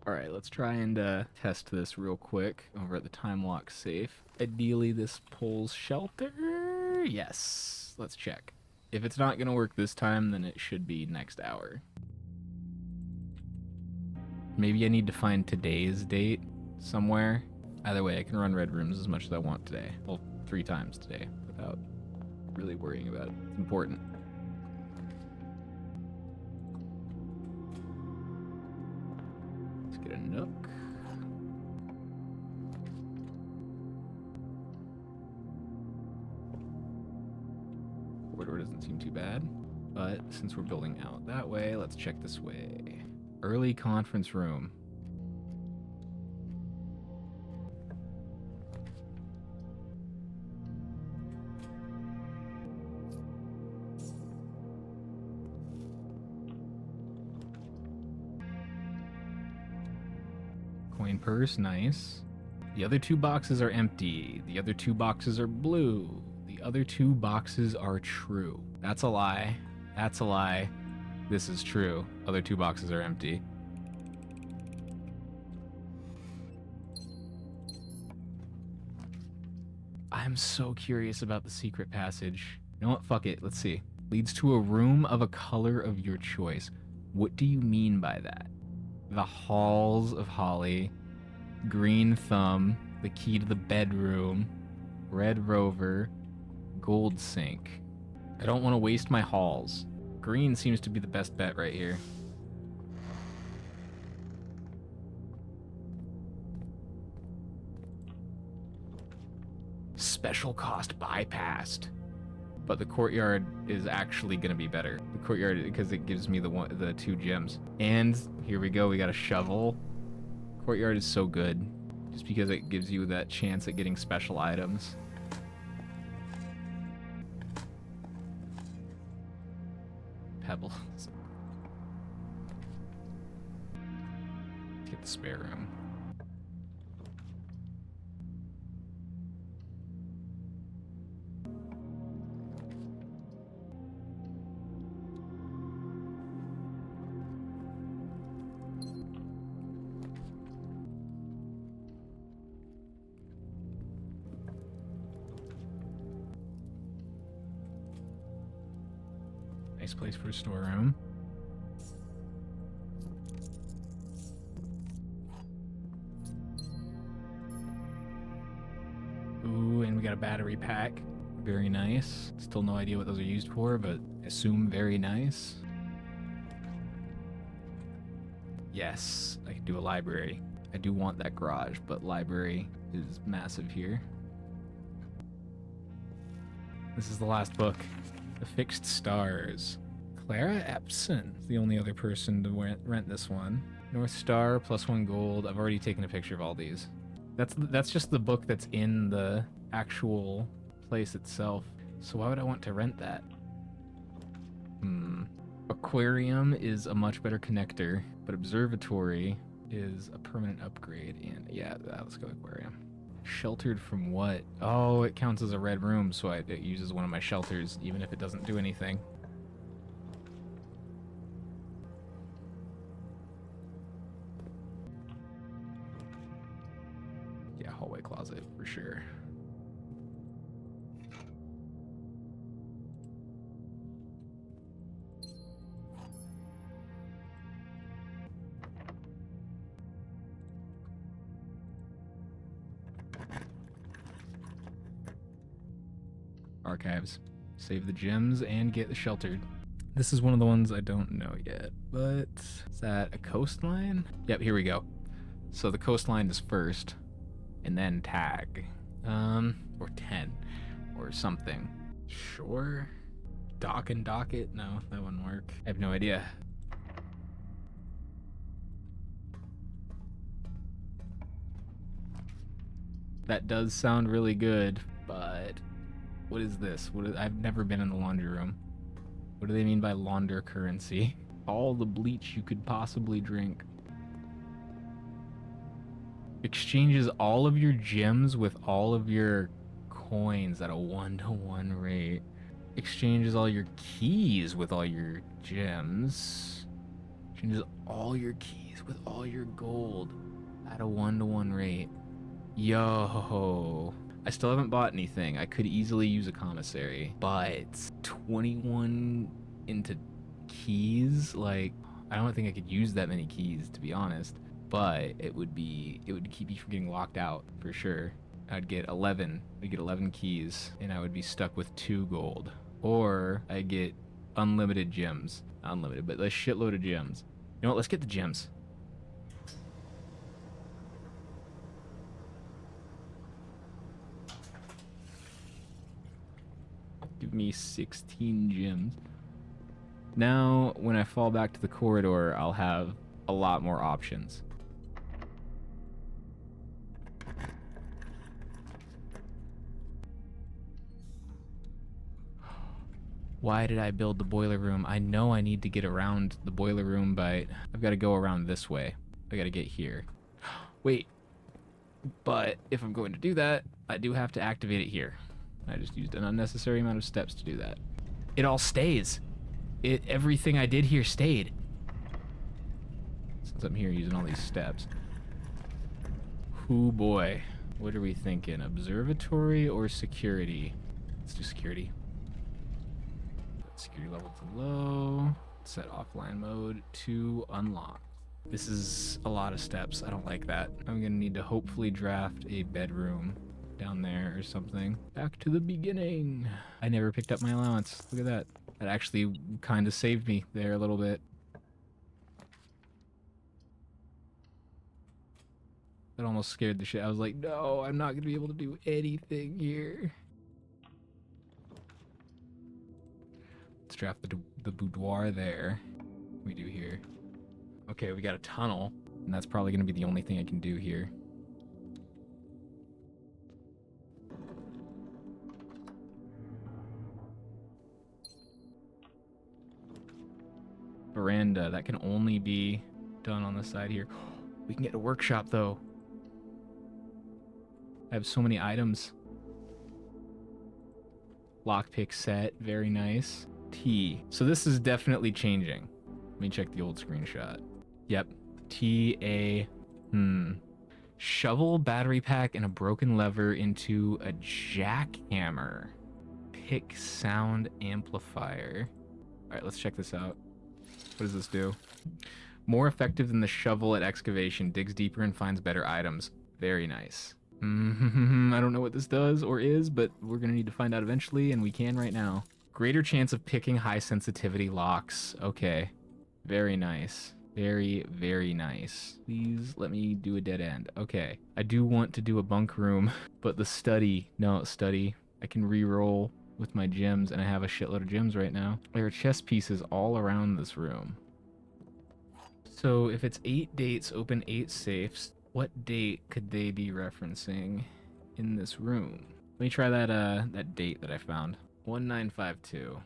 All right, let's try and test this real quick over at the time lock safe. Ideally, this pulls shelter. Yes, let's check. If it's not gonna work this time, then it should be next hour. Maybe I need to find today's date somewhere. Either way, I can run red rooms as much as I want today. Well, 3 times today without really worrying about it. It's important. Let's get a nook. Corridor doesn't seem too bad, but since we're building out that way, let's check this way. Early conference room. Coin purse, nice. The other 2 boxes are empty. The other 2 boxes are blue. The other 2 boxes are true. That's a lie. That's a lie. This is true. Other 2 boxes are empty. I'm so curious about the secret passage. You know what? Fuck it. Let's see. Leads to a room of a color of your choice. What do you mean by that? The Halls of Holly, Green Thumb, the key to the bedroom, Red Rover, Gold Sink. I don't want to waste my halls. Green seems to be the best bet right here. Special cost bypassed. But the courtyard is actually going to be better. The courtyard, because it gives me the 2 gems. And here we go, we got a shovel. Courtyard is so good, just because it gives you that chance at getting special items. Pebbles. Get the spare room. Nice place for a storeroom. Ooh, and we got a battery pack. Very nice. Still no idea what those are used for, but assume very nice. Yes, I can do a library. I do want that garage, but library is massive here. This is the last book. The Fixed Stars. Clara Epson is the only other person to rent this one. North Star, +1 gold. I've already taken a picture of all these. That's just the book that's in the actual place itself. So why would I want to rent that? Aquarium is a much better connector, but observatory is a permanent upgrade. And yeah, let's go aquarium. Sheltered from what? Oh, it counts as a red room, so it uses one of my shelters, even if it doesn't do anything. Yeah, hallway closet for sure. Archives. Save the gems and get sheltered. This is one of the ones I don't know yet, but is that a coastline? Yep, here we go. So the coastline is first, and then tag. Or 10, or something. Sure. Dock and docket? No, that wouldn't work. I have no idea. That does sound really good, but what is this? I've never been in the laundry room. What do they mean by launder currency? All the bleach you could possibly drink. Exchanges all of your gems with all of your coins at a 1-to-1 rate. Exchanges all your keys with all your gems. Exchanges all your keys with all your gold at a 1-to-1 rate. Yo. I still haven't bought anything. I could easily use a commissary, but 21 into keys, like, I don't think I could use that many keys, to be honest, but it would keep me from getting locked out for sure. I'd get 11 keys, and I would be stuck with 2 gold. Or I get unlimited gems. Not unlimited, but a shitload of gems. You know what, let's get the gems. Give me 16 gems. Now, when I fall back to the corridor, I'll have a lot more options. Why did I build the boiler room? I know I need to get around the boiler room, but I've got to go around this way. I got to get here. Wait. But if I'm going to do that, I do have to activate it here. I just used an unnecessary amount of steps to do that. It all stays. Everything I did here stayed. Since I'm here using all these steps. Hoo boy. What are we thinking? Observatory or security? Let's do security. Security level to low. Set offline mode to unlock. This is a lot of steps. I don't like that. I'm gonna need to hopefully draft a bedroom down there or something. Back to the beginning. I never picked up my allowance. Look at that. That actually kind of saved me there a little bit. That almost scared the shit. I was like, no, I'm not gonna be able to do anything here. Let's draft the boudoir there. What do we do here? Okay, we got a tunnel, and that's probably gonna be the only thing I can do here. Veranda, that can only be done on the side here. We can get a workshop though. I have so many items. Lockpick set, very nice. T. So this is definitely changing. Let me check the old screenshot. Yep. T-A. Shovel, battery pack, and a broken lever into a jackhammer. Pick sound amplifier. Alright, let's check this out. What does this do? More effective than the shovel at excavation. Digs deeper and finds better items. Very nice. I don't know what this does or is, but we're going to need to find out eventually, and we can right now. Greater chance of picking high sensitivity locks. Okay. Very nice. Very, very nice. Please let me do a dead end. Okay. I do want to do a bunk room, but the study. No, study. I can re-roll with my gems, and I have a shitload of gems right now. There are chess pieces all around this room. So if it's 8 dates, open 8 safes, what date could they be referencing in this room? Let me try that date that I found. 1952.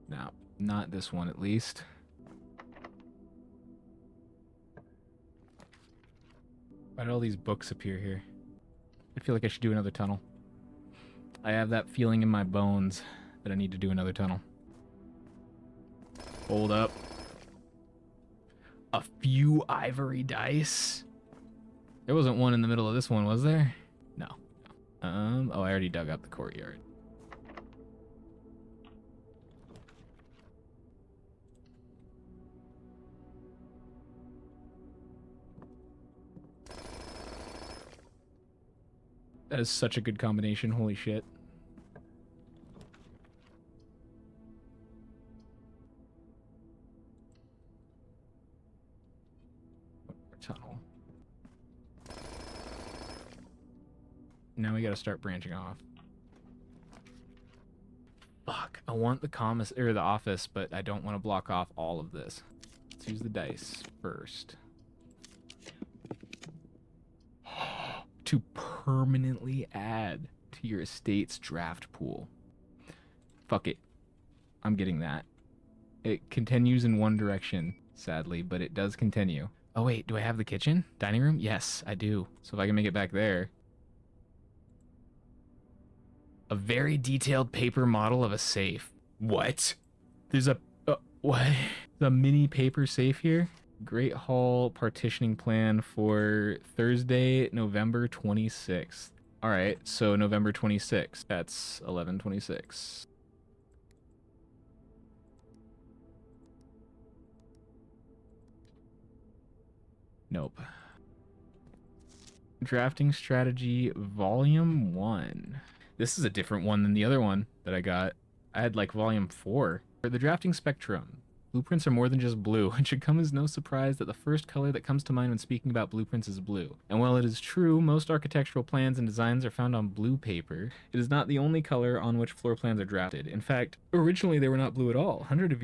No, not this one at least. Why did all these books appear here? I feel like I should do another tunnel. I have that feeling in my bones that I need to do another tunnel. Hold up. A few ivory dice? There wasn't one in the middle of this one, was there? No. Oh, I already dug up the courtyard. That is such a good combination, holy shit. Tunnel. Now we gotta start branching off. Fuck, I want the office, but I don't want to block off all of this. Let's use the dice first. To permanently add to your estate's draft pool. Fuck it. I'm getting that. It continues in one direction, sadly, but it does continue. Oh wait, do I have the kitchen? Dining room? Yes, I do. So if I can make it back there. A very detailed paper model of a safe. What? There's a what? The mini paper safe here. Great Hall partitioning plan for Thursday, November 26th. All right, so November 26th. That's 11/26. Nope. Drafting Strategy Volume 1. This is a different one than the other one that I got. I had like Volume 4. For the drafting spectrum, blueprints are more than just blue. It should come as no surprise that the first color that comes to mind when speaking about blueprints is blue. And while it is true, most architectural plans and designs are found on blue paper, it is not the only color on which floor plans are drafted. In fact, originally they were not blue at all. Hundreds of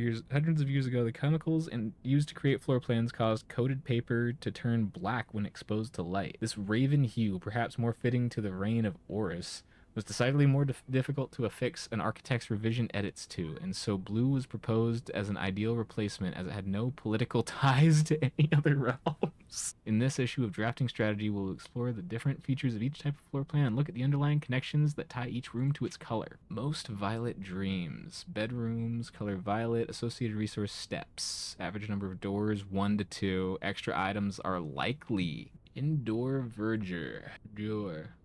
years ago, the chemicals used to create floor plans caused coated paper to turn black when exposed to light. This raven hue, perhaps more fitting to the reign of Horus, was decidedly more difficult to affix an architect's revision edits to, and so blue was proposed as an ideal replacement as it had no political ties to any other realms. In this issue of Drafting Strategy, we'll explore the different features of each type of floor plan and look at the underlying connections that tie each room to its color. Most violet dreams. Bedrooms, color violet, associated resource steps. Average number of doors, 1 to 2. Extra items are likely. Indoor verdure.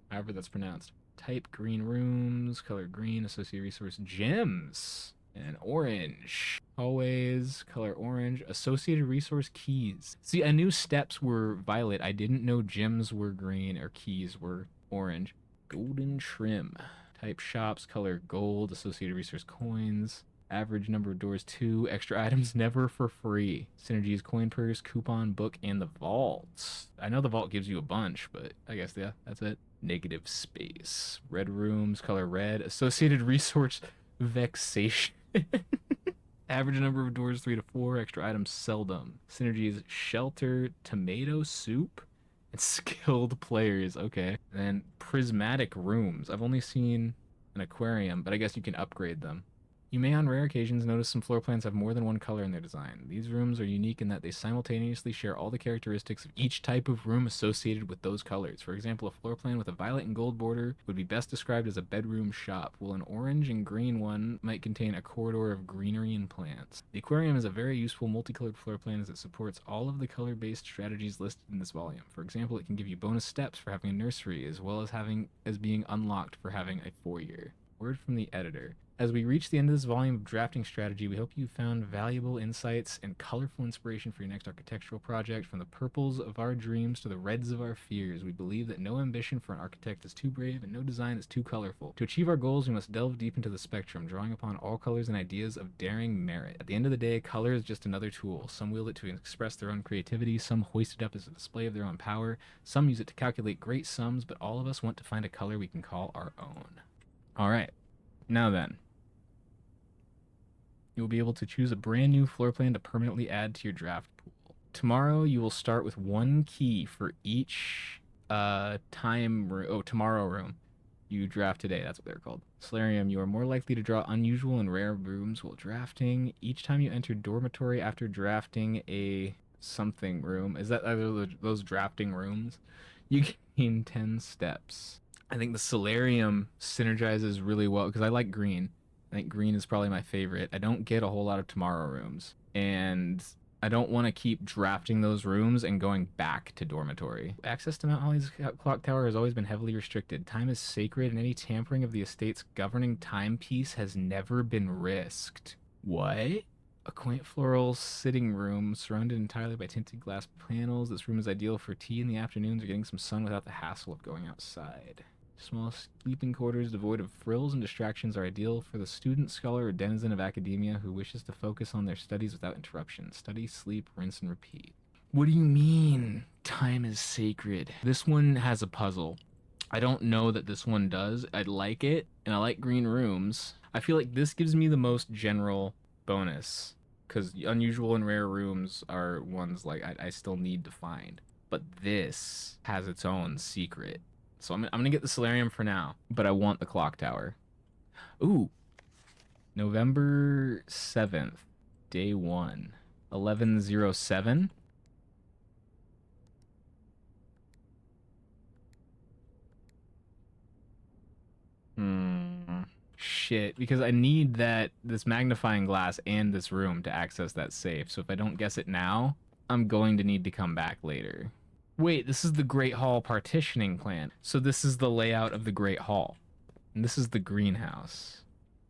However that's pronounced. Type green rooms, color green, associated resource gems, and orange. Hallways, color orange, associated resource keys. See, I knew steps were violet. I didn't know gems were green or keys were orange. Golden trim. Type shops, color gold, associated resource coins. Average number of doors 2. Extra items never for free. Synergies, coin purse, coupon, book, and the vault. I know the vault gives you a bunch, but I guess, yeah, that's it. Negative space. Red rooms, color red. Associated resource vexation. Average number of doors 3 to 4. Extra items seldom. Synergies, shelter, tomato soup, and skilled players. Okay. And then prismatic rooms. I've only seen an aquarium, but I guess you can upgrade them. You may on rare occasions notice some floor plans have more than one color in their design. These rooms are unique in that they simultaneously share all the characteristics of each type of room associated with those colors. For example, a floor plan with a violet and gold border would be best described as a bedroom shop, while an orange and green one might contain a corridor of greenery and plants. The aquarium is a very useful multicolored floor plan as it supports all of the color-based strategies listed in this volume. For example, it can give you bonus steps for having a nursery, as well as being unlocked for having a foyer. Word from the editor. As we reach the end of this volume of Drafting Strategy, we hope you found valuable insights and colorful inspiration for your next architectural project. From the purples of our dreams to the reds of our fears, we believe that no ambition for an architect is too brave and no design is too colorful. To achieve our goals, we must delve deep into the spectrum, drawing upon all colors and ideas of daring merit. At the end of the day, color is just another tool. Some wield it to express their own creativity, some hoist it up as a display of their own power, some use it to calculate great sums, but all of us want to find a color we can call our own. All right, now then. You will be able to choose a brand new floor plan to permanently add to your draft pool. Tomorrow, you will start with 1 key for each tomorrow room you draft today. That's what they're called. Solarium, you are more likely to draw unusual and rare rooms while drafting. Each time you enter dormitory after drafting a something room, is that either those drafting rooms? You gain 10 steps. I think the solarium synergizes really well because I like green. I think green is probably my favorite. I don't get a whole lot of tomorrow rooms, and I don't want to keep drafting those rooms and going back to dormitory. Access to Mount Holly's clock tower has always been heavily restricted. Time is sacred, and any tampering of the estate's governing timepiece has never been risked. What? A quaint floral sitting room surrounded entirely by tinted glass panels. This room is ideal for tea in the afternoons or getting some sun without the hassle of going outside. Small sleeping quarters devoid of frills and distractions are ideal for the student, scholar, or denizen of academia who wishes to focus on their studies without interruption. Study, sleep, rinse, and repeat. What do you mean time is sacred? This one has a puzzle. I don't know that this one does. I like it, and I like green rooms. I feel like this gives me the most general bonus, because unusual and rare rooms are ones like I still need to find. But this has its own secret. So I'm gonna get the solarium for now, but I want the clock tower. Ooh, November 7th, day 1, 11:07. Shit, because I need this magnifying glass and this room to access that safe. So if I don't guess it now, I'm going to need to come back later. Wait, this is the Great Hall partitioning plan. So this is the layout of the Great Hall. And this is the greenhouse.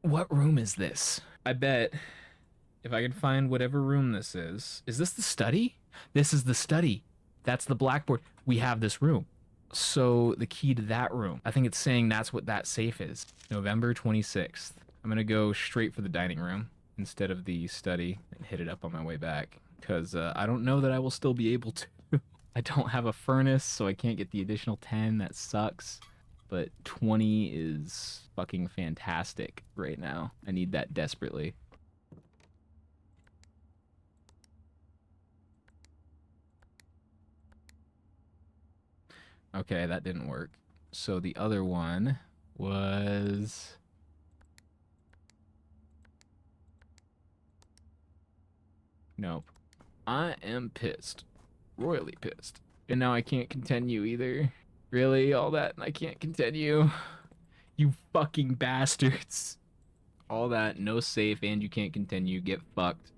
What room is this? I bet if I can find whatever room this is this the study? This is the study. That's the blackboard. We have this room. So the key to that room, I think it's saying that's what that safe is. November 26th. I'm gonna go straight for the dining room instead of the study and hit it up on my way back. Because I don't know that I will still be able to. I don't have a furnace, so I can't get the additional 10. That sucks. But 20 is fucking fantastic right now. I need that desperately. Okay, that didn't work. So the other one was... Nope. I am pissed. Royally pissed. And now I can't continue either. Really? All that and I can't continue? You fucking bastards. All that, no safe, and you can't continue. Get fucked.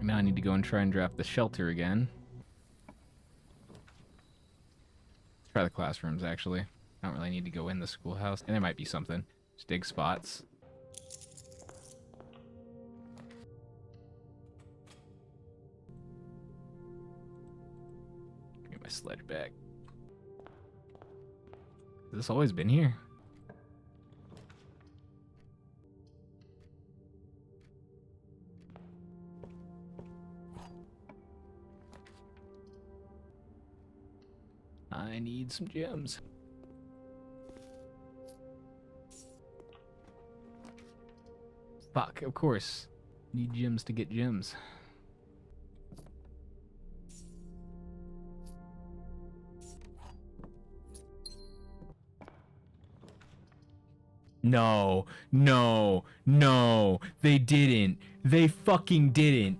Now I need to go and try and draft the shelter again. Let's try the classrooms, actually. I don't really need to go in the schoolhouse. And there might be something. Just dig spots. Get my sledge back. Has this always been here? I need some gems. Fuck, of course. Need gems to get gems. No, no, no. They didn't. They fucking didn't.